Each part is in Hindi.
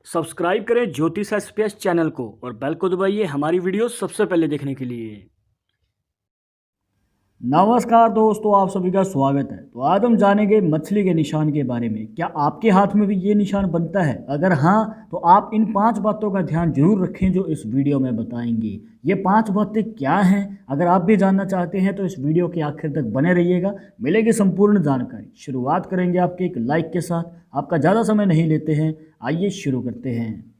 सब्सक्राइब करें ज्योतिष एसपीएस चैनल को और बेल को दबाइए हमारी वीडियो सबसे पहले देखने के लिए। नमस्कार दोस्तों, आप सभी का स्वागत है। तो आज हम जानेंगे मछली के निशान के बारे में। क्या आपके हाथ में भी ये निशान बनता है? अगर हाँ, तो आप इन 5 बातों का ध्यान जरूर रखें जो इस वीडियो में बताएंगे। ये 5 बातें क्या हैं? अगर आप भी जानना चाहते हैं तो इस वीडियो के आखिर तक बने रहिएगा, मिलेगी संपूर्ण जानकारी। शुरुआत करेंगे आपके एक लाइक के साथ। आपका ज़्यादा समय नहीं लेते हैं, आइए शुरू करते हैं।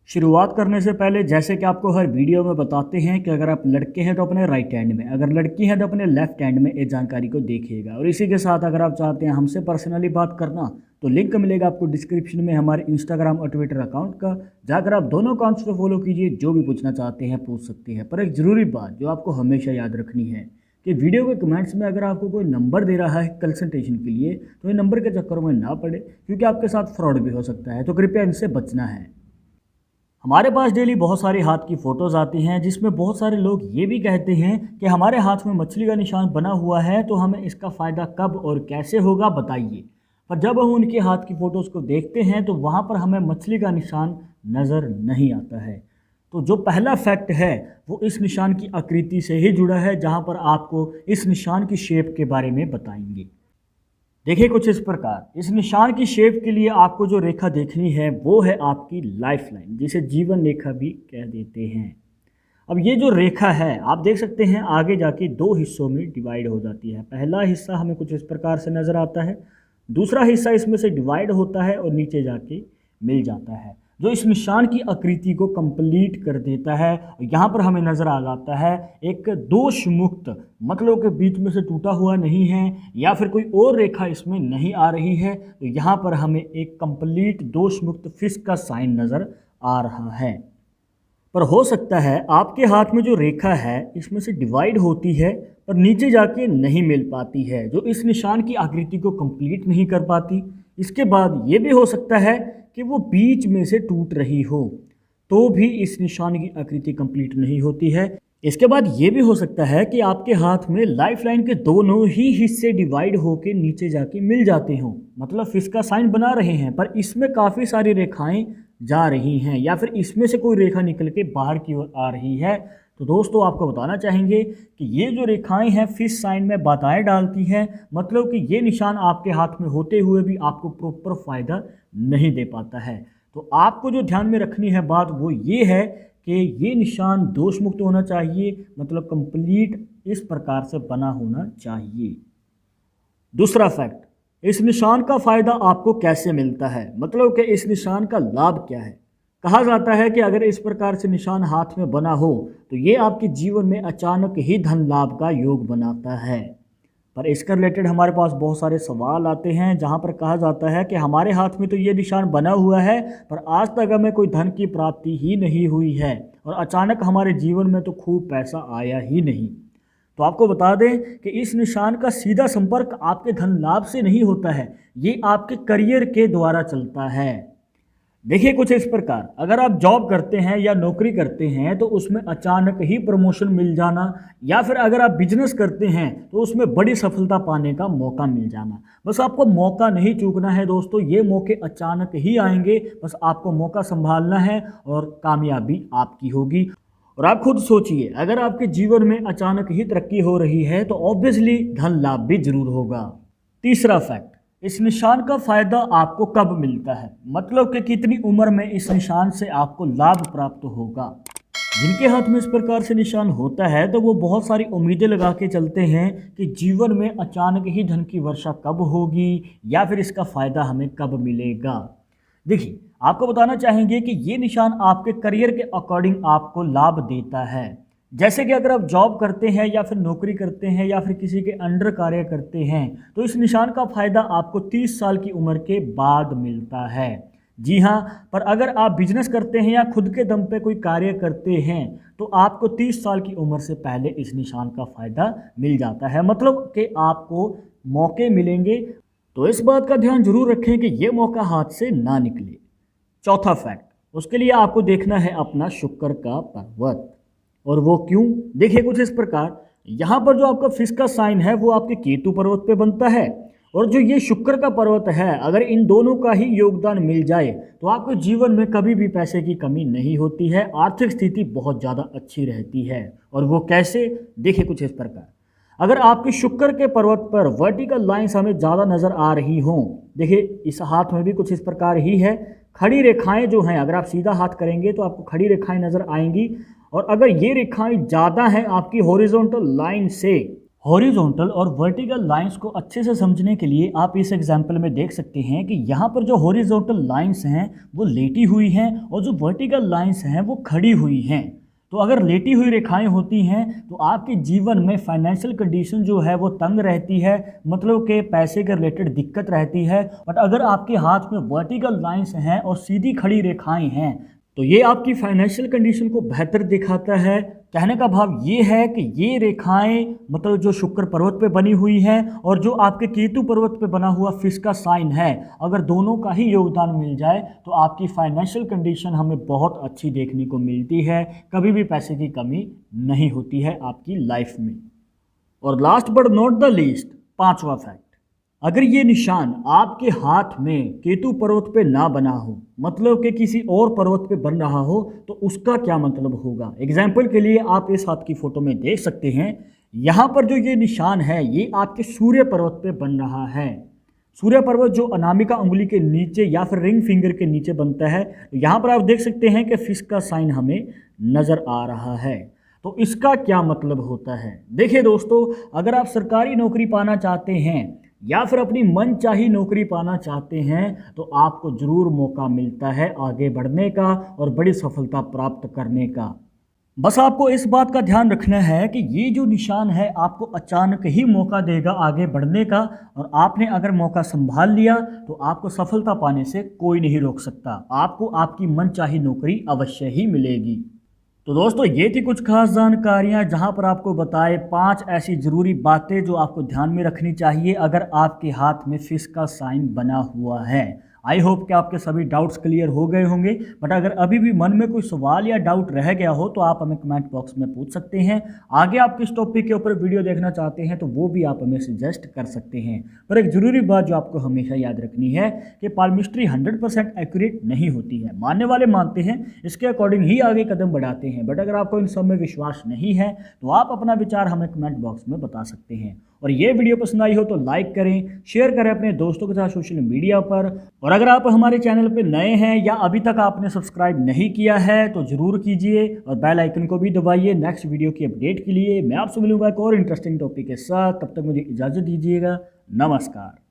शुरुआत करने से पहले जैसे कि आपको हर वीडियो में बताते हैं कि अगर आप लड़के हैं तो अपने राइट हैंड में, अगर लड़की है तो अपने लेफ्ट हैंड में इस जानकारी को देखिएगा। और इसी के साथ अगर आप चाहते हैं हमसे पर्सनली बात करना तो लिंक मिलेगा आपको डिस्क्रिप्शन में हमारे इंस्टाग्राम और ट्विटर अकाउंट का। जाकर आप दोनों अकाउंट्स को फॉलो कीजिए, जो भी पूछना चाहते हैं पूछ सकते हैं। पर एक ज़रूरी बात जो आपको हमेशा याद रखनी है कि वीडियो के कमेंट्स में अगर आपको कोई नंबर दे रहा है कंसल्टेशन के लिए तो ये नंबर के चक्करों में ना पड़े, क्योंकि आपके साथ फ्रॉड भी हो सकता है। तो कृपया इनसे बचना है। हमारे पास डेली बहुत सारे हाथ की फ़ोटोज़ आती हैं जिसमें बहुत सारे लोग ये भी कहते हैं कि हमारे हाथ में मछली का निशान बना हुआ है, तो हमें इसका फ़ायदा कब और कैसे होगा बताइए। पर जब हम उनके हाथ की फ़ोटोज़ को देखते हैं तो वहाँ पर हमें मछली का निशान नज़र नहीं आता है। तो जो पहला फैक्ट है वो इस निशान की आकृति से ही जुड़ा है, जहाँ पर आपको इस निशान की शेप के बारे में बताएंगे। देखिए कुछ इस प्रकार, इस निशान की शेप के लिए आपको जो रेखा देखनी है वो है आपकी लाइफ लाइन, जिसे जीवन रेखा भी कह देते हैं। अब ये जो रेखा है आप देख सकते हैं आगे जाके 2 हिस्सों में डिवाइड हो जाती है। पहला हिस्सा हमें कुछ इस प्रकार से नज़र आता है, दूसरा हिस्सा इसमें से डिवाइड होता है और नीचे जाके मिल जाता है, जो इस निशान की आकृति को कंप्लीट कर देता है। यहाँ पर हमें नज़र आ जाता है एक दोष मुक्त, मतलब के बीच में से टूटा हुआ नहीं है या फिर कोई और रेखा इसमें नहीं आ रही है। तो यहाँ पर हमें एक कंप्लीट दोष मुक्त फिश का साइन नज़र आ रहा है। पर हो सकता है आपके हाथ में जो रेखा है इसमें से डिवाइड होती है पर नीचे जाके नहीं मिल पाती है, जो इस निशान की आकृति को कंप्लीट नहीं कर पाती। इसके बाद ये भी हो सकता है कि वो बीच में से टूट रही हो, तो भी इस निशान की आकृति कंप्लीट नहीं होती है। इसके बाद ये भी हो सकता है कि आपके हाथ में लाइफ लाइन के दोनों ही हिस्से डिवाइड होकर नीचे जाके मिल जाते हों, मतलब फिश का साइन बना रहे हैं पर इसमें काफ़ी सारी रेखाएं जा रही हैं या फिर इसमें से कोई रेखा निकल के बाहर की ओर आ रही है। तो दोस्तों आपको बताना चाहेंगे कि ये जो रेखाएं हैं फिश साइन में बाधाएं डालती हैं, मतलब कि ये निशान आपके हाथ में होते हुए भी आपको प्रॉपर फ़ायदा नहीं दे पाता है। तो आपको जो ध्यान में रखनी है बात वो ये है कि ये निशान दोष मुक्त होना चाहिए, मतलब कंप्लीट इस प्रकार से बना होना चाहिए। दूसरा फैक्ट, इस निशान का फ़ायदा आपको कैसे मिलता है, मतलब कि इस निशान का लाभ क्या है। कहा जाता है कि अगर इस प्रकार से निशान हाथ में बना हो तो ये आपके जीवन में अचानक ही धन लाभ का योग बनाता है। पर इसके रिलेटेड हमारे पास बहुत सारे सवाल आते हैं, जहां पर कहा जाता है कि हमारे हाथ में तो ये निशान बना हुआ है पर आज तक हमें कोई धन की प्राप्ति ही नहीं हुई है और अचानक हमारे जीवन में तो खूब पैसा आया ही नहीं। तो आपको बता दें कि इस निशान का सीधा संपर्क आपके धन लाभ से नहीं होता है, ये आपके करियर के द्वारा चलता है। देखिए कुछ इस प्रकार, अगर आप जॉब करते हैं या नौकरी करते हैं तो उसमें अचानक ही प्रमोशन मिल जाना, या फिर अगर आप बिजनेस करते हैं तो उसमें बड़ी सफलता पाने का मौका मिल जाना। बस आपको मौका नहीं चूकना है दोस्तों, ये मौके अचानक ही आएंगे, बस आपको मौका संभालना है और कामयाबी आपकी होगी। और आप खुद सोचिए, अगर आपके जीवन में अचानक ही तरक्की हो रही है तो ऑब्वियसली धन लाभ भी जरूर होगा। तीसरा फैक्ट, इस निशान का फ़ायदा आपको कब मिलता है, मतलब कि कितनी उम्र में इस निशान से आपको लाभ प्राप्त होगा। जिनके हाथ में इस प्रकार से निशान होता है तो वो बहुत सारी उम्मीदें लगा के चलते हैं कि जीवन में अचानक ही धन की वर्षा कब होगी या फिर इसका फ़ायदा हमें कब मिलेगा। देखिए आपको बताना चाहेंगे कि ये निशान आपके करियर के अकॉर्डिंग आपको लाभ देता है। जैसे कि अगर आप जॉब करते हैं या फिर नौकरी करते हैं या फिर किसी के अंडर कार्य करते हैं तो इस निशान का फ़ायदा आपको 30 साल की उम्र के बाद मिलता है। जी हाँ, पर अगर आप बिजनेस करते हैं या खुद के दम पे कोई कार्य करते हैं तो आपको 30 साल की उम्र से पहले इस निशान का फ़ायदा मिल जाता है, मतलब कि आपको मौके मिलेंगे। तो इस बात का ध्यान जरूर रखें कि ये मौका हाथ से ना निकले। चौथा फैक्ट, उसके लिए आपको देखना है अपना शुक्र का पर्वत। और वो क्यों? देखिए कुछ इस प्रकार, यहाँ पर जो आपका फिश का साइन है वो आपके केतु पर्वत पे बनता है, और जो ये शुक्र का पर्वत है, अगर इन दोनों का ही योगदान मिल जाए तो आपके जीवन में कभी भी पैसे की कमी नहीं होती है, आर्थिक स्थिति बहुत ज़्यादा अच्छी रहती है। और वो कैसे, देखिए कुछ इस प्रकार। अगर आपके शुक्र के पर्वत पर वर्टिकल लाइंस हमें ज़्यादा नज़र आ रही हों, देखिए इस हाथ में भी कुछ इस प्रकार ही है, खड़ी रेखाएं जो हैं, अगर आप सीधा हाथ करेंगे तो आपको खड़ी रेखाएं नज़र आएंगी, और अगर ये रेखाएं ज़्यादा हैं आपकी हॉरिजॉन्टल लाइन से, हॉरिजॉन्टल और वर्टिकल लाइंस को अच्छे से समझने के लिए आप इस एग्जाम्पल में देख सकते हैं कि यहाँ पर जो हॉरिजॉन्टल लाइंस हैं वो लेटी हुई हैं, और जो वर्टिकल लाइंस हैं वो खड़ी हुई हैं। तो अगर लेटी हुई रेखाएं होती हैं तो आपके जीवन में फाइनेंशियल कंडीशन जो है वो तंग रहती है, मतलब कि पैसे के रिलेटेड दिक्कत रहती है। बट अगर आपके हाथ में वर्टिकल लाइंस हैं और सीधी खड़ी रेखाएं हैं तो ये आपकी फाइनेंशियल कंडीशन को बेहतर दिखाता है। कहने का भाव ये है कि ये रेखाएं मतलब जो शुक्र पर्वत पे बनी हुई हैं और जो आपके केतु पर्वत पे बना हुआ फिश का साइन है, अगर दोनों का ही योगदान मिल जाए तो आपकी फाइनेंशियल कंडीशन हमें बहुत अच्छी देखने को मिलती है, कभी भी पैसे की कमी नहीं होती है आपकी लाइफ में। और last but not the least, पांचवा फैक्ट, अगर ये निशान आपके हाथ में केतु पर्वत पे ना बना हो, मतलब कि किसी और पर्वत पे बन रहा हो, तो उसका क्या मतलब होगा। एग्जाम्पल के लिए आप इस हाथ की फोटो में देख सकते हैं, यहाँ पर जो ये निशान है ये आपके सूर्य पर्वत पे बन रहा है। सूर्य पर्वत जो अनामिका उंगली के नीचे या फिर रिंग फिंगर के नीचे बनता है, यहाँ पर आप देख सकते हैं कि फिश का साइन हमें नज़र आ रहा है। तो इसका क्या मतलब होता है। देखिए दोस्तों, अगर आप सरकारी नौकरी पाना चाहते हैं या फिर अपनी मनचाही नौकरी पाना चाहते हैं तो आपको ज़रूर मौका मिलता है आगे बढ़ने का और बड़ी सफलता प्राप्त करने का। बस आपको इस बात का ध्यान रखना है कि ये जो निशान है आपको अचानक ही मौका देगा आगे बढ़ने का, और आपने अगर मौका संभाल लिया तो आपको सफलता पाने से कोई नहीं रोक सकता, आपको आपकी मनचाही नौकरी अवश्य ही मिलेगी। तो दोस्तों, ये थी कुछ खास जानकारियां जहां पर आपको बताए 5 ऐसी ज़रूरी बातें जो आपको ध्यान में रखनी चाहिए अगर आपके हाथ में फिश का साइन बना हुआ है। आई होप कि आपके सभी डाउट्स क्लियर हो गए होंगे, बट अगर अभी भी मन में कोई सवाल या डाउट रह गया हो तो आप हमें कमेंट बॉक्स में पूछ सकते हैं। आगे आप किस टॉपिक के ऊपर वीडियो देखना चाहते हैं तो वो भी आप हमें सजेस्ट कर सकते हैं। पर एक ज़रूरी बात जो आपको हमेशा याद रखनी है कि पालमिस्ट्री 100% एक्यूरेट नहीं होती है। मानने वाले मानते हैं, इसके अकॉर्डिंग ही आगे कदम बढ़ाते हैं, बट अगर आपको इन सब में विश्वास नहीं है तो आप अपना विचार हमें कमेंट बॉक्स में बता सकते हैं। और ये वीडियो पसंद आई हो तो लाइक करें, शेयर करें अपने दोस्तों के साथ सोशल मीडिया पर। और अगर आप हमारे चैनल पर नए हैं या अभी तक आपने सब्सक्राइब नहीं किया है तो ज़रूर कीजिए और बेल आइकन को भी दबाइए नेक्स्ट वीडियो की अपडेट के लिए। मैं आपसे मिलूंगा एक और इंटरेस्टिंग टॉपिक के साथ, तब तक मुझे इजाज़त दीजिएगा। नमस्कार।